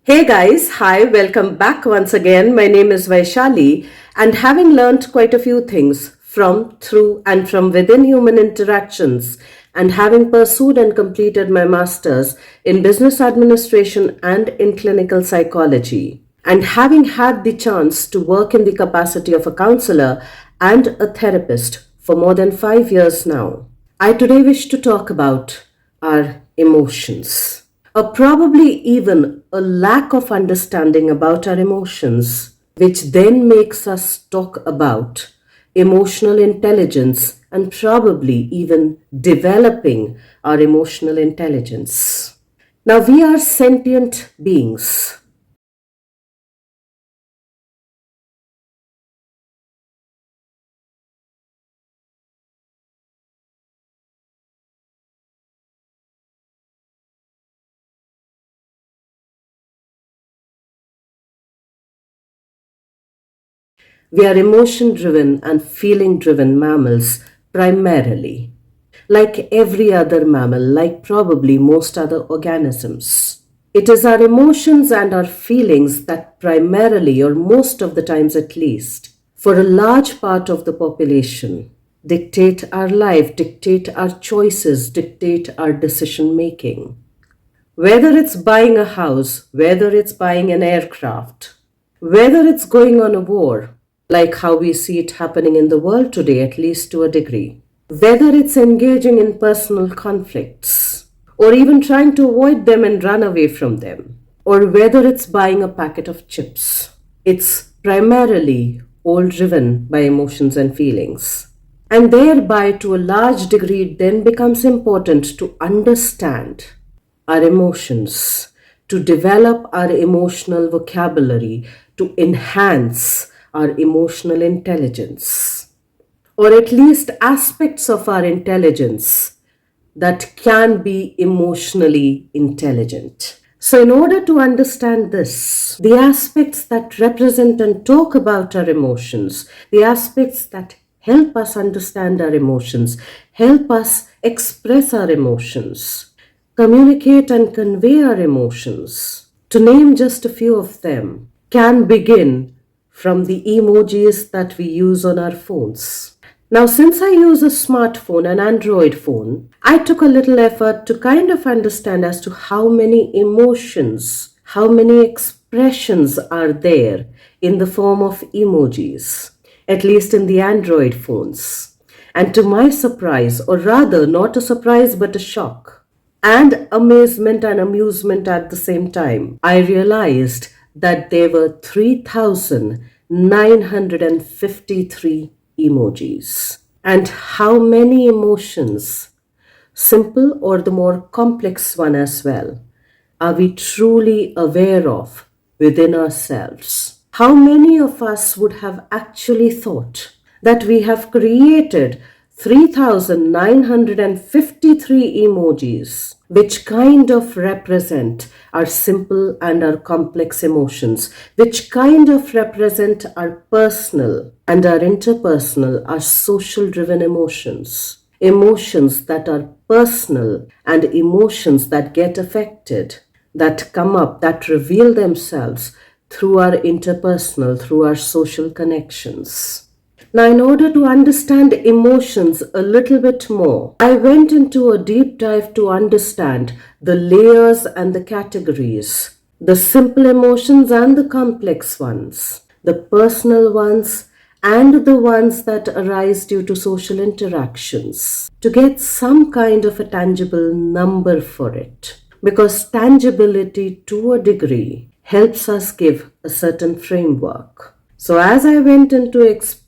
Hey guys, hi, welcome back once again. My name is Vaishali, and having learned quite a few things from, through, and from within human interactions, and having pursued and completed my master's in business administration and in clinical psychology, and having had the chance to work in the capacity of a counselor and a therapist for more than 5 years now, I today wish to talk about our emotions, or probably even a lack of understanding about our emotions, which then makes us talk about emotional intelligence and probably even developing our emotional intelligence. Now, we are sentient beings. We are emotion driven and feeling driven mammals primarily, like every other mammal, like probably most other organisms. It is our emotions and our feelings that primarily, or most of the times at least, for a large part of the population, dictate our life, dictate our choices, dictate our decision making. Whether it's buying a house, whether it's buying an aircraft, whether it's going on a war, like how we see it happening in the world today, at least to a degree, whether it's engaging in personal conflicts, or even trying to avoid them and run away from them, or whether it's buying a packet of chips, it's primarily all driven by emotions and feelings. And thereby, to a large degree, it then becomes important to understand our emotions, to develop our emotional vocabulary, to enhance our emotional intelligence, or at least aspects of our intelligence that can be emotionally intelligent. So, in order to understand this, the aspects that represent and talk about our emotions, the aspects that help us understand our emotions, help us express our emotions, communicate and convey our emotions, to name just a few of them, can begin from the emojis that we use on our phones. Now, since I use a smartphone, an Android phone, I took a little effort to kind of understand as to how many emotions, how many expressions are there in the form of emojis, at least in the Android phones. And to my surprise, or rather, not a surprise but a shock, and amazement and amusement at the same time, I realized that there were 3,953 emojis. And how many emotions, simple or the more complex one as well, are we truly aware of within ourselves? How many of us would have actually thought that we have created 3,953 emojis, which kind of represent our simple and our complex emotions, which kind of represent our personal and our interpersonal, our social driven emotions? Emotions that are personal and emotions that get affected, that come up, that reveal themselves through our interpersonal, through our social connections. Now, in order to understand emotions a little bit more, I went into a deep dive to understand the layers and the categories, the simple emotions and the complex ones, the personal ones and the ones that arise due to social interactions, to get some kind of a tangible number for it. Because tangibility, to a degree, helps us give a certain framework. So, as I went into exploring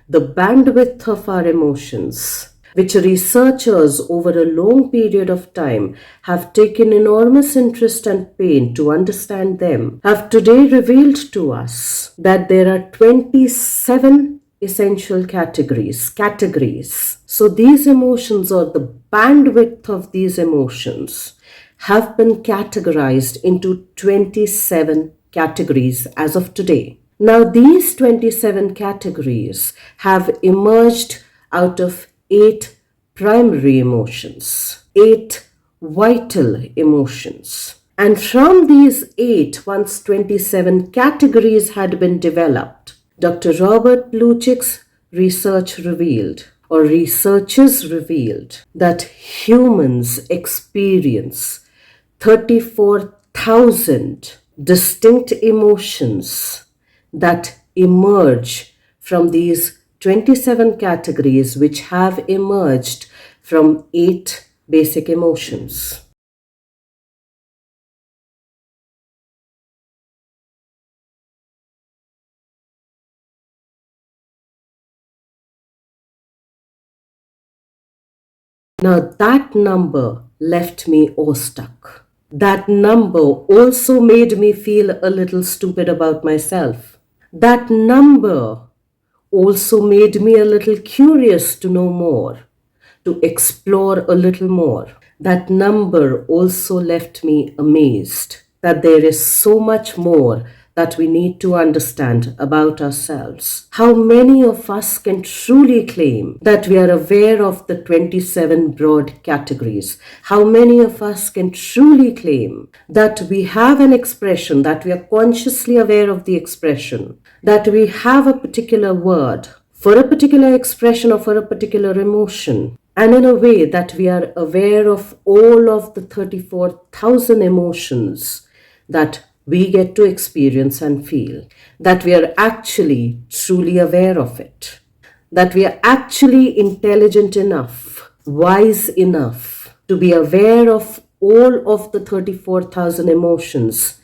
the bandwidth of our emotions, which researchers over a long period of time have taken enormous interest and pain to understand them, have today revealed to us that there are 27 essential categories. So these emotions, or the bandwidth of these emotions, have been categorized into 27 categories as of today. Now, these 27 categories have emerged out of 8 primary emotions, 8 vital emotions, And from these 8, once 27 categories had been developed, Dr. Robert Plutchik's researches revealed that humans experience 34,000 distinct emotions that emerge from these 27 categories, which have emerged from 8 basic emotions. Now that number left me awestruck. That number also made me feel a little stupid about myself. That number also made me a little curious to know more, to explore a little more. That number also left me amazed that there is so much more that we need to understand about ourselves. How many of us can truly claim that we are aware of the 27 broad categories? How many of us can truly claim that we have an expression, that we are consciously aware of the expression, that we have a particular word for a particular expression or for a particular emotion, and in a way that we are aware of all of the 34,000 emotions that we get to experience and feel, that we are actually truly aware of it, that we are actually intelligent enough, wise enough to be aware of all of the 34,000 emotions,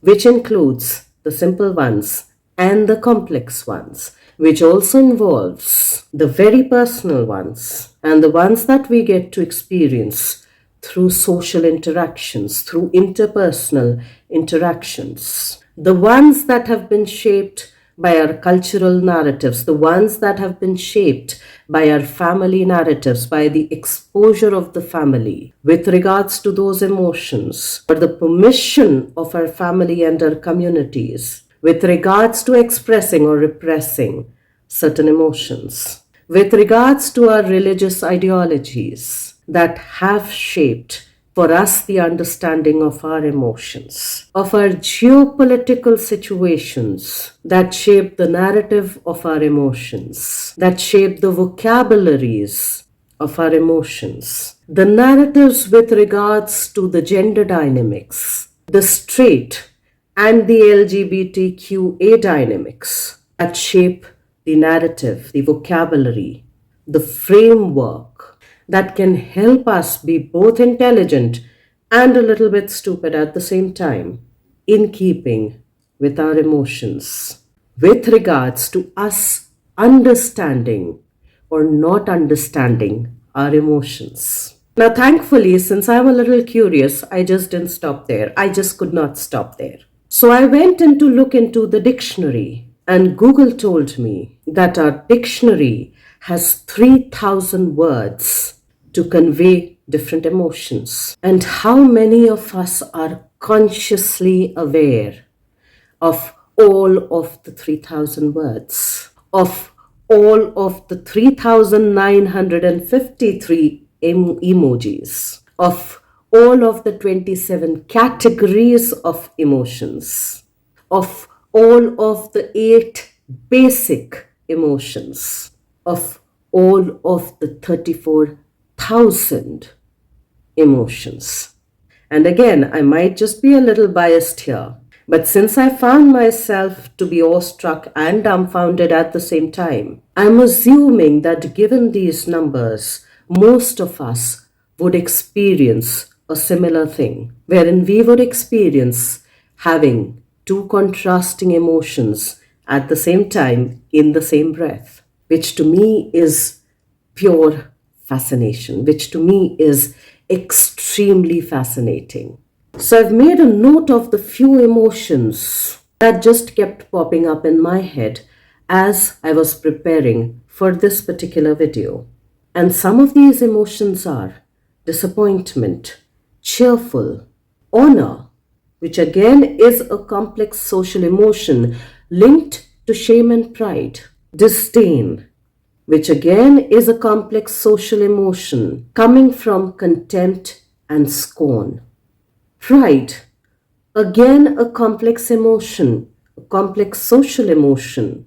which includes the simple ones and the complex ones, which also involves the very personal ones and the ones that we get to experience through social interactions, through interpersonal interactions, the ones that have been shaped by our cultural narratives, the ones that have been shaped by our family narratives, by the exposure of the family with regards to those emotions, or the permission of our family and our communities with regards to expressing or repressing certain emotions, with regards to our religious ideologies that have shaped for us the understanding of our emotions, of our geopolitical situations that shape the narrative of our emotions, that shape the vocabularies of our emotions, the narratives with regards to the gender dynamics, the straight and the LGBTQA dynamics that shape the narrative, the vocabulary, the framework that can help us be both intelligent and a little bit stupid at the same time, in keeping with our emotions, with regards to us understanding or not understanding our emotions. Now, thankfully, since I'm a little curious, I just didn't stop there. I just could not stop there. So I went in to look into the dictionary, and Google told me that our dictionary has 3,000 words to convey different emotions. And how many of us are consciously aware of all of the 3,000 words, of all of the 3,953 emojis, of all of the 27 categories of emotions, of all of the 8 basic emotions, of all of the 34,000 emotions. And again, I might just be a little biased here, but since I found myself to be awestruck and dumbfounded at the same time, I'm assuming that given these numbers, most of us would experience a similar thing, wherein we would experience having two contrasting emotions at the same time in the same breath, which to me is pure fascination, which to me is extremely fascinating. So I've made a note of the few emotions that just kept popping up in my head as I was preparing for this particular video. And some of these emotions are disappointment, cheerful, honor, which again is a complex social emotion linked to shame and pride, disdain, which again is a complex social emotion coming from contempt and scorn. Pride, again a complex emotion, a complex social emotion,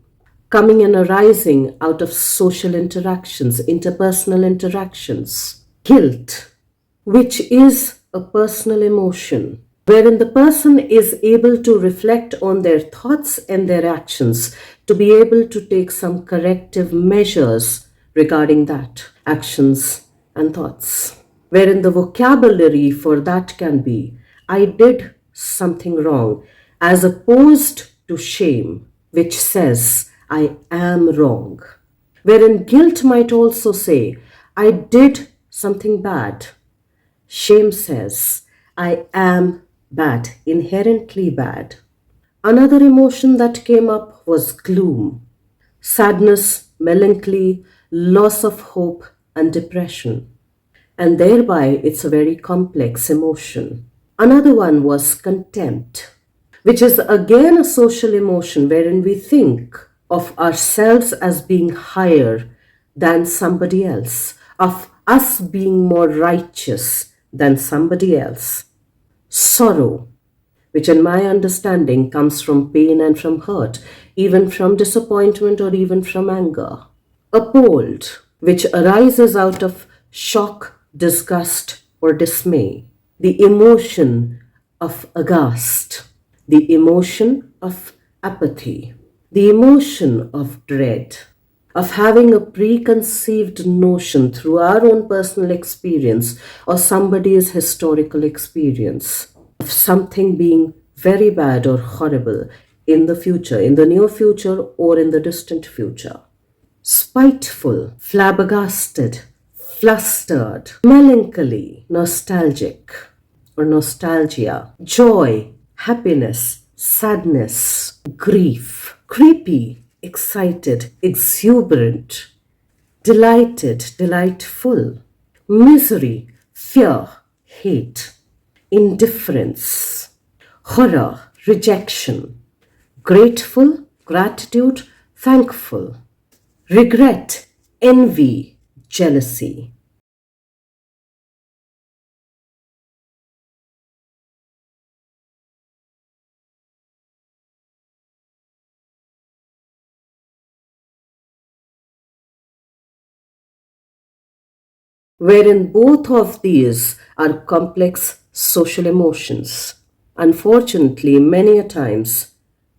coming and arising out of social interactions, interpersonal interactions. Guilt, which is a personal emotion, wherein the person is able to reflect on their thoughts and their actions to be able to take some corrective measures regarding that actions and thoughts. Wherein the vocabulary for that can be, I did something wrong, as opposed to shame, which says, I am wrong. Wherein guilt might also say, I did something bad. Shame says, I am bad, inherently bad. Another emotion that came up was gloom, sadness, melancholy, loss of hope, and depression. And thereby, it's a very complex emotion. Another one was contempt, which is again a social emotion wherein we think of ourselves as being higher than somebody else, of us being more righteous than somebody else. Sorrow, which in my understanding comes from pain and from hurt, even from disappointment or even from anger. Appalled, which arises out of shock, disgust, or dismay. The emotion of aghast, the emotion of apathy, the emotion of dread, of having a preconceived notion through our own personal experience or somebody's historical experience of something being very bad or horrible in the future, in the near future or in the distant future. Spiteful, flabbergasted, flustered, melancholy, nostalgic or nostalgia, joy, happiness, sadness, grief, creepy, excited, exuberant, delighted, delightful, misery, fear, hate, indifference, horror, rejection, grateful, gratitude, thankful, regret, envy, jealousy. Wherein both of these are complex social emotions, unfortunately, many a times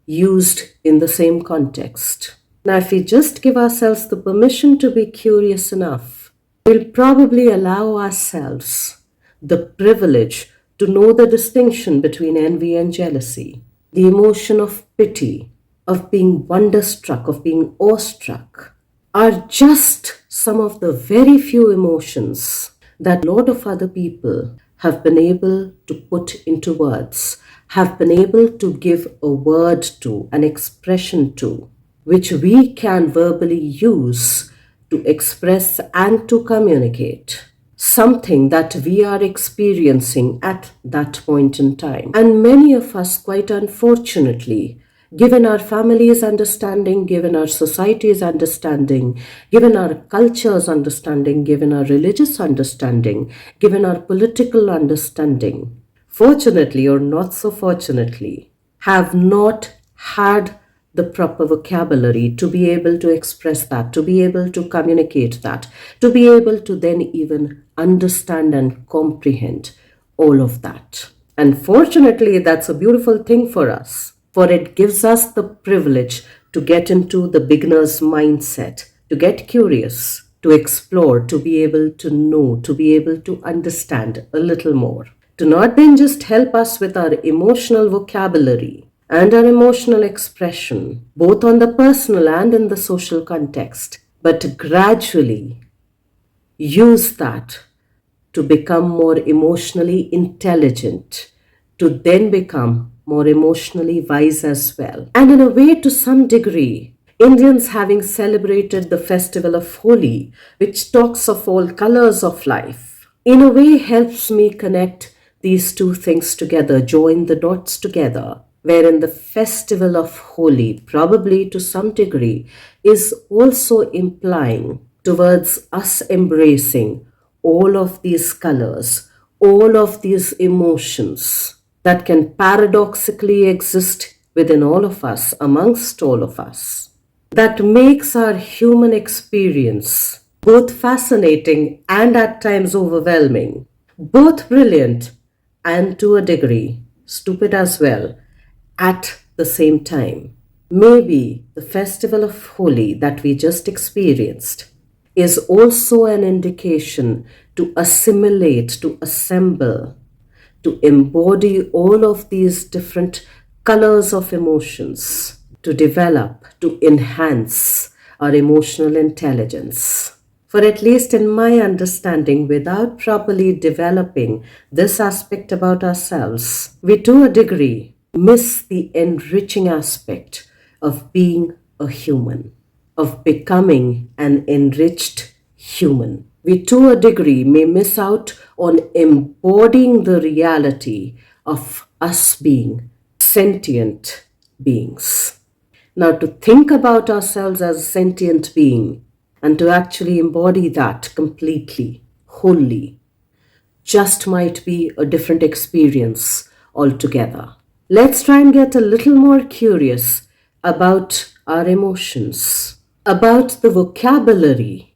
used in the same context. Now, if we just give ourselves the permission to be curious enough, we'll probably allow ourselves the privilege to know the distinction between envy and jealousy, the emotion of pity, of being wonderstruck, of being awestruck, are just some of the very few emotions that a lot of other people have been able to put into words, have been able to give a word to, an expression to, which we can verbally use to express and to communicate something that we are experiencing at that point in time. And many of us, quite unfortunately, given our family's understanding, given our society's understanding, given our culture's understanding, given our religious understanding, given our political understanding, fortunately or not so fortunately, have not had the proper vocabulary to be able to express that, to be able to communicate that, to be able to then even understand and comprehend all of that. And fortunately, that's a beautiful thing for us, for it gives us the privilege to get into the beginner's mindset, to get curious, to explore, to be able to know, to be able to understand a little more, to not then just help us with our emotional vocabulary and our emotional expression, both on the personal and in the social context, but gradually use that to become more emotionally intelligent, to then become more emotionally wise as well. And in a way, to some degree, Indians having celebrated the festival of Holi, which talks of all colors of life, in a way helps me connect these two things together, join the dots together, wherein the festival of Holi, probably to some degree, is also implying towards us embracing all of these colors, all of these emotions that can paradoxically exist within all of us, amongst all of us, that makes our human experience both fascinating and at times overwhelming, both brilliant and to a degree stupid as well at the same time. Maybe the festival of Holi that we just experienced is also an indication to assimilate, to assemble, to embody all of these different colors of emotions, to develop, to enhance our emotional intelligence. For at least in my understanding, without properly developing this aspect about ourselves, we to a degree miss the enriching aspect of being a human, of becoming an enriched human. We to a degree may miss out on embodying the reality of us being sentient beings. Now, to think about ourselves as a sentient being and to actually embody that completely, wholly, just might be a different experience altogether. Let's try and get a little more curious about our emotions, about the vocabulary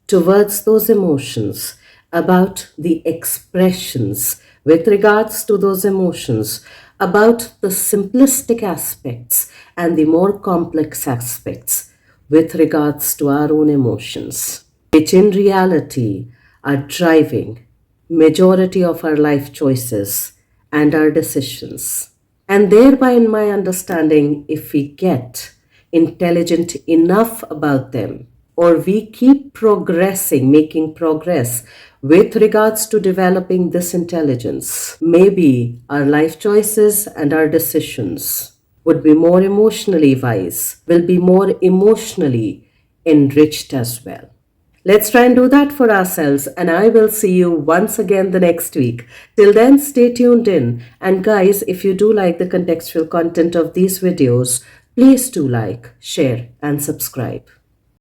towards those emotions, about the expressions with regards to those emotions, about the simplistic aspects and the more complex aspects with regards to our own emotions, which in reality are driving majority of our life choices and our decisions. And thereby, in my understanding, if we get intelligent enough about them, or we keep progressing, making progress with regards to developing this intelligence, maybe our life choices and our decisions would be more emotionally wise, will be more emotionally enriched as well. Let's try and do that for ourselves, and I will see you once again the next week. Till then, stay tuned in. And guys, if you do like the contextual content of these videos, please do like, share, and subscribe.